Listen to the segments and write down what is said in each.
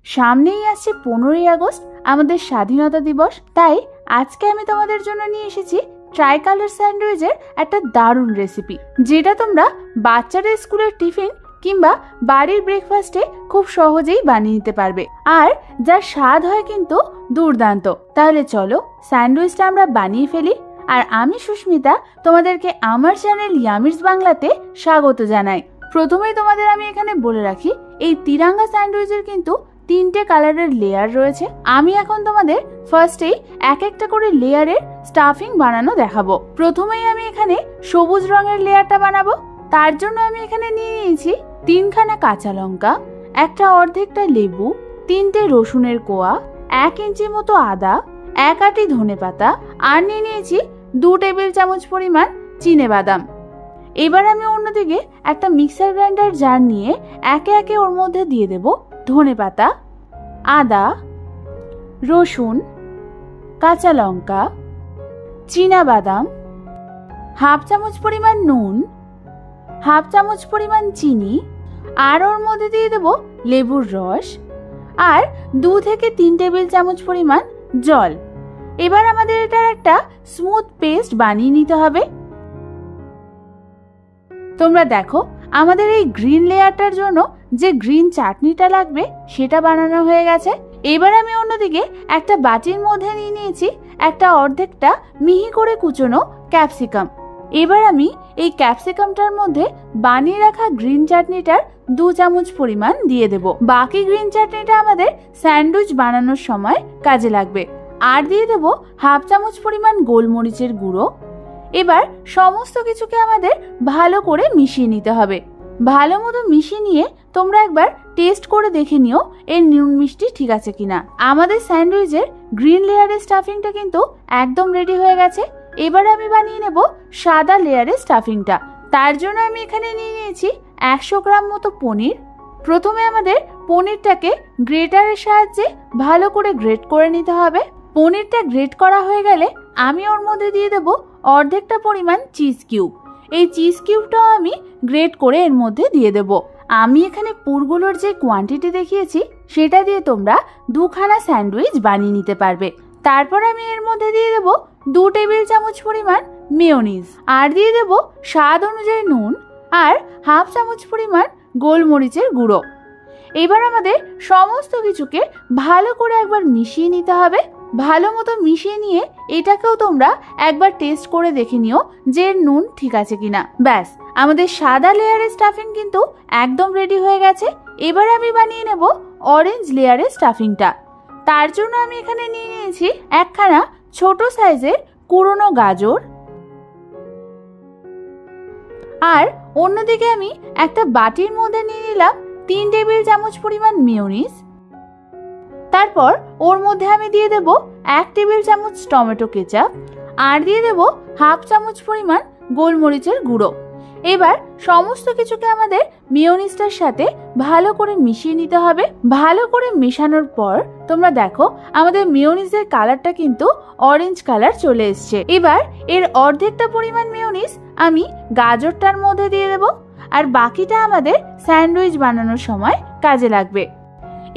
সামনেই আসছে 15ই আগস্ট, আমাদের স্বাধীনতা দিবস। তাই আজকে আমি তোমাদের জন্য নিয়ে এসেছি ট্রাইকালার স্যান্ডউইচের একটা দারুণ রেসিপি, যেটা তোমরা বাচ্চাদের স্কুলের টিফিন কিংবা বাড়ির ব্রেকফাস্টে খুব সহজেই বানিয়ে নিতে পারবে, আর যার স্বাদ হয় কিন্তু দুর্দান্ত। তাহলে চলো স্যান্ডউইচটা আমরা বানিয়ে ফেলি। আর আমি সুস্মিতা তোমাদেরকে আমার চ্যানেল ইয়ামিরস বাংলাতে স্বাগত জানাই। প্রথমেই তোমাদের আমি এখানে বলে রাখি, এই তিরাঙ্গা স্যান্ডউইচের কিন্তু 3টে কালারের লেয়ার রয়েছে। আমি এখন তোমাদের ফার্স্টেই এক একটা করে লেয়ারের স্টাফিং বানানো দেখাবো। প্রথমেই আমি এখানে সবুজ রঙের লেয়ারটা বানাবো। তার জন্য আমি এখানে নিয়ে নিয়েছি 3খানা কাঁচা লঙ্কা, একটা অর্ধেকটা লেবু, 3টে রসুনের কোয়া, 1 ইঞ্চি মতো আদা, 1 আঁটি ধনেপাতা, আর নিয়ে নিয়েছি 2 টেবিল চামচ পরিমাণ চিনেবাদাম। এবার আমি অন্যদিকে একটা মিক্সার গ্রাইন্ডার জার নিয়ে একে একে ওর মধ্যে দিয়ে দেব ধনেপাতা, আদা, রসুন, কাঁচা লঙ্কা, চিনাবাদাম, হাফ চামচ পরিমাণ নুন, হাফ চামচ পরিমাণ চিনি, আর ওর মধ্যে দিয়ে দেব লেবুর রস, আর 2 থেকে 3 টেবিল চামচ পরিমাণ জল। এবার আমাদের এটার একটা স্মুথ পেস্ট বানিয়ে নিতে হবে। তোমরা দেখো, আমাদের এই গ্রিন লেয়ারটার জন্য যে গ্রিন চাটনিটা লাগবে সেটা বানানো হয়ে গেছে। এবার আমি অন্যদিকে একটা বাটির মধ্যে নিয়ে নিয়েছি একটা অর্ধেকটা মিহি করে কুচনো ক্যাপসিকাম। এবার আমি এই ক্যাপসিকামটার মধ্যে বানিয়ে রাখা গ্রিন চাটনিটার 2 চামচ পরিমাণ দিয়ে দেব। বাকি গ্রিন চাটনিটা আমাদের স্যান্ডউইচ বানানোর সময় কাজে লাগবে। আর দিয়ে দেব হাফ চামচ পরিমাণ গোলমরিচের গুঁড়ো। এবার সমস্ত কিছুকে আমাদের ভালো করে মিশিয়ে নিতে হবে। ভালো মতো মিশিয়ে নিয়ে তোমরা একবার টেস্ট করে দেখে নিও এর নুন মিষ্টি ঠিক আছে কিনা। আমাদের স্যান্ডউইচের গ্রিন লেয়ারের স্টাফিংটা কিন্তু একদম রেডি হয়ে গেছে। এবার আমি বানিয়ে নেব সাদা লেয়ারের স্টাফিংটা। তার জন্য আমি এখানে নিয়ে নিয়েছি 100 গ্রাম মতো পনির। প্রথমে আমাদের পনিরটাকে গ্রেটারের সাহায্যে ভালো করে গ্রেট করে নিতে হবে। পনিরটা গ্রেট করা হয়ে গেলে আমি ওর মধ্যে দিয়ে দেব অর্ধেকটা পরিমাণ চিজ কিউব। এই চিজ কিউবটাও আমি গ্রেট করে এর মধ্যে দিয়ে দেব। আমি এখানে পুরগুলোর যে কোয়ান্টিটি দেখিয়েছি সেটা দিয়ে তোমরা 2খানা স্যান্ডউইচ বানিয়ে নিতে পারবে। তারপর আমি এর মধ্যে দিয়ে দেব 2 টেবিল চামচ পরিমাণ মেয়োনিজ, আর দিয়ে দেব স্বাদ অনুযায়ী নুন, আর হাফ চামচ পরিমাণ গোলমরিচের গুঁড়ো। এবার আমাদের সমস্ত কিছুকে ভালো করে একবার মিশিয়ে নিতে হবে। ভালো মতো মিশিয়ে নিয়ে এটাকেও তোমরা একবার টেস্ট করে দেখে নিও যে নুন ঠিক আছে কিনা। ব্যাস, আমাদের সাদা লেয়ারের স্টাফিং কিন্তু একদম রেডি হয়ে গেছে। এবার আমি বানিয়ে নেব অরেঞ্জ লেয়ারের স্টাফিংটা। তার জন্য আমি এখানে নিয়ে নিয়েছি একখানা ছোট সাইজের কুড়নো গাজর, আর অন্যদিকে আমি একটা বাটির মধ্যে নিয়ে নিলাম 3 টেবিল চামচ পরিমাণ মেয়োনিজ। তারপর ওর মধ্যে আমি দিয়ে দেব 1 টেবিল চামচ টমেটো কেচাপ, আর দিয়ে দেব হাফ চামচ পরিমাণ গোলমরিচের গুঁড়ো। এবার সমস্ত কিছুকে আমাদের মেয়োনিজটার সাথে ভালো করে মিশিয়ে নিতে হবে। ভালো করে মেশানোর পর তোমরা দেখো আমাদের মেয়োনিজের কালারটা কিন্তু অরেঞ্জ কালার চলে এসছে। এবার এর অর্ধেকটা পরিমাণ মেয়োনিজ আমি গাজরটার মধ্যে দিয়ে দেব, আর বাকিটা আমাদের স্যান্ডউইচ বানানোর সময় কাজে লাগবে।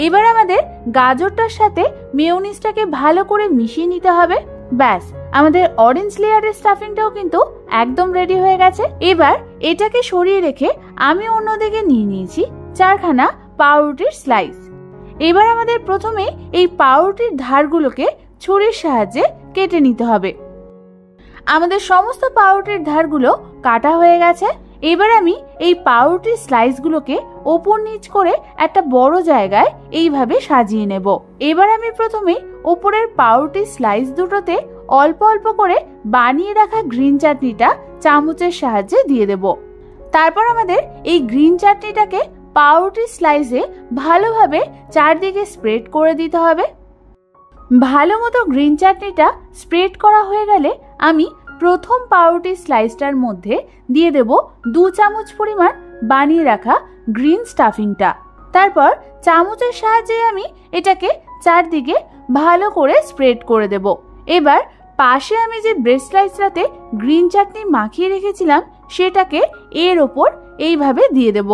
এবার আমাদের গাজরটার সাথে মেয়োনিজটাকে ভালো করে মিশিয়ে নিতে হবে। ব্যাস, আমাদের অরেঞ্জ লেয়ারের স্টাফিংটাও কিন্তু একদম রেডি হয়ে গেছে। এবার এটাকে সরিয়ে রেখে আমি অন্যদিকে নিয়ে নিয়েছি 4খানা পাউরুটির স্লাইস। এবার আমাদের প্রথমে এই পাউরুটির ধারগুলোকে ছুরির সাহায্যে কেটে নিতে হবে। আমাদের সমস্ত পাউরুটির ধারগুলো কাটা হয়ে গেছে। এবার আমি এই পাউরুটির স্লাইসগুলোকে ওপর নিচ করে একটা বড় জায়গায় এইভাবে সাজিয়ে নেব। এবার আমি প্রথমে ওপরের পাউরুটির স্লাইস দুটোতে অল্প অল্প করে বানিয়ে রাখা গ্রিন চাটনিটা চামচের সাহায্যে দিয়ে দেব। তারপর আমাদের এই গ্রিন চাটনিটাকে পাউরুটির স্লাইসে ভালোভাবে চারদিকে স্প্রেড করে দিতে হবে। ভালো মতো গ্রিন চাটনিটা স্প্রেড করা হয়ে গেলে আমি প্রথম পাউরুটির স্লাইসটার মধ্যে দিয়ে দেব 2 চামচ পরিমাণ বানিয়ে রাখা গ্রিন স্টাফিংটা। তারপর চামচের সাহায্যে আমি এটাকে চারদিকে ভালো করে স্প্রেড করে দেব। এবার পাশে আমি যে ব্রেড স্লাইসটাতে গ্রিন চাটনি মাখিয়ে রেখেছিলাম সেটাকে এর ওপর এইভাবে দিয়ে দেব।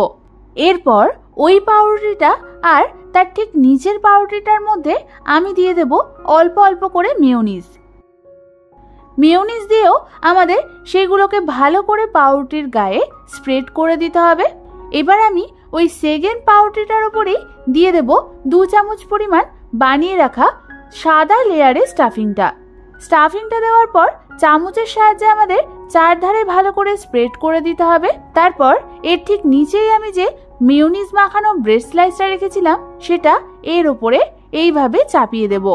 এরপর ওই পাউরুটিটা আর তার ঠিক নিচের পাউরুটিটার মধ্যে আমি দিয়ে দেব অল্প অল্প করে মেয়োনিজ। মেয়োনিজ দিয়েও আমাদের সেগুলোকে ভালো করে পাউরুটির গায়ে স্প্রেড করে দিতে হবে। এবার আমি ওই সেকেন্ড পাউরুটিটার উপরেই দিয়ে দেব 2 চামচ পরিমাণ বানিয়ে রাখা সাদা লেয়ারের স্টাফিংটা দেওয়ার পর চামচের সাহায্যে আমাদের চারধারে ভালো করে স্প্রেড করে দিতে হবে। তারপর এর ঠিক নিচেই আমি যে মেয়োনিজ মাখানো ব্রেড স্লাইসটা রেখেছিলাম সেটা এর উপরে এইভাবে চাপিয়ে দেব।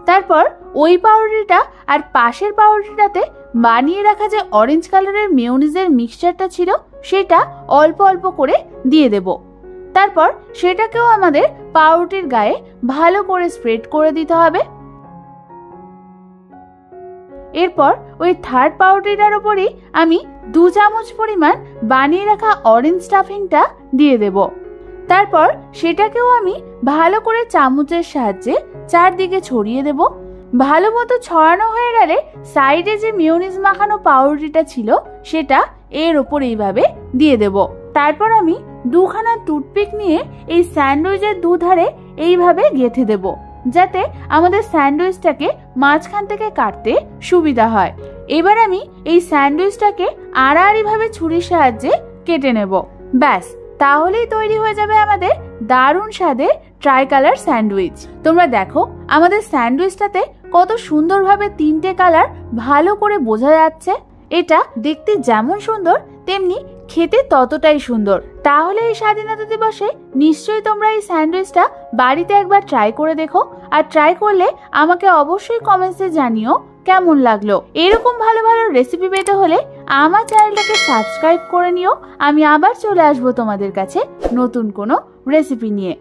তারপর ওই পাউরুটিটা আর পাশের পাউরুটিটাতে বানিয়ে রাখা যে অরেঞ্জ কালারের মেয়োনিজের মিক্সচারটা ছিল সেটা অল্প অল্প করে দিয়ে দেব। তারপর সেটাকেও আমাদের পাউরুটির গায়ে ভালো করে স্প্রেড করে দিতে হবে। এরপর ওই থার্ড পাউরুটিটার উপরেই আমি 2 চামচ পরিমাণ বানিয়ে রাখা অরেঞ্জ স্টাফিংটা দিয়ে দেব। তারপর সেটাকেও আমি ভালো করে চামচের সাহায্যে চারদিকে ছড়িয়ে দেব। ভালো মতো ছড়ানো হয়ে গেলে সাইডে যে মেয়োনিজ মাখানো পাউরুটিটা ছিল সেটা এর ওপর এইভাবে দিয়ে দেব। তারপর আমি 2খানা টুথপিক নিয়ে এই স্যান্ডউইচের দুধারে এইভাবে গেঁথে দেব, যাতে আমাদের স্যান্ডউইচটাকে মাঝখান থেকে কাটতে সুবিধা হয়। এবার আমি এই স্যান্ডউইচটাকে আড়াআড়িভাবে ছুরির সাহায্যে কেটে নেব। ব্যাস, তাহলেই তৈরি হয়ে যাবে আমাদের দারুণ স্বাদের ট্রাই কালার স্যান্ডউইচ। তোমরা দেখো আমাদের স্যান্ডউইচটাতে কত সুন্দরভাবে 3টে কালার ভালো করে বোঝা যাচ্ছে। এটা দেখতে যেমন সুন্দর তেমনি খেতে ততটাই সুন্দর। তাহলে এই স্বাধীনতা দিবসে নিশ্চয়ই তোমরা এই স্যান্ডউইচটা বাড়িতে একবার ট্রাই করে দেখো, আর ট্রাই করলে আমাকে অবশ্যই কমেন্টসে জানিও কেমন লাগলো। এরকম ভালো ভালো রেসিপি পেতে হলে আমার চ্যানেলটাকে সাবস্ক্রাইব করে নিও। আমি আবার চলে আসবো তোমাদের কাছে নতুন কোনো রেসিপি নিয়ে।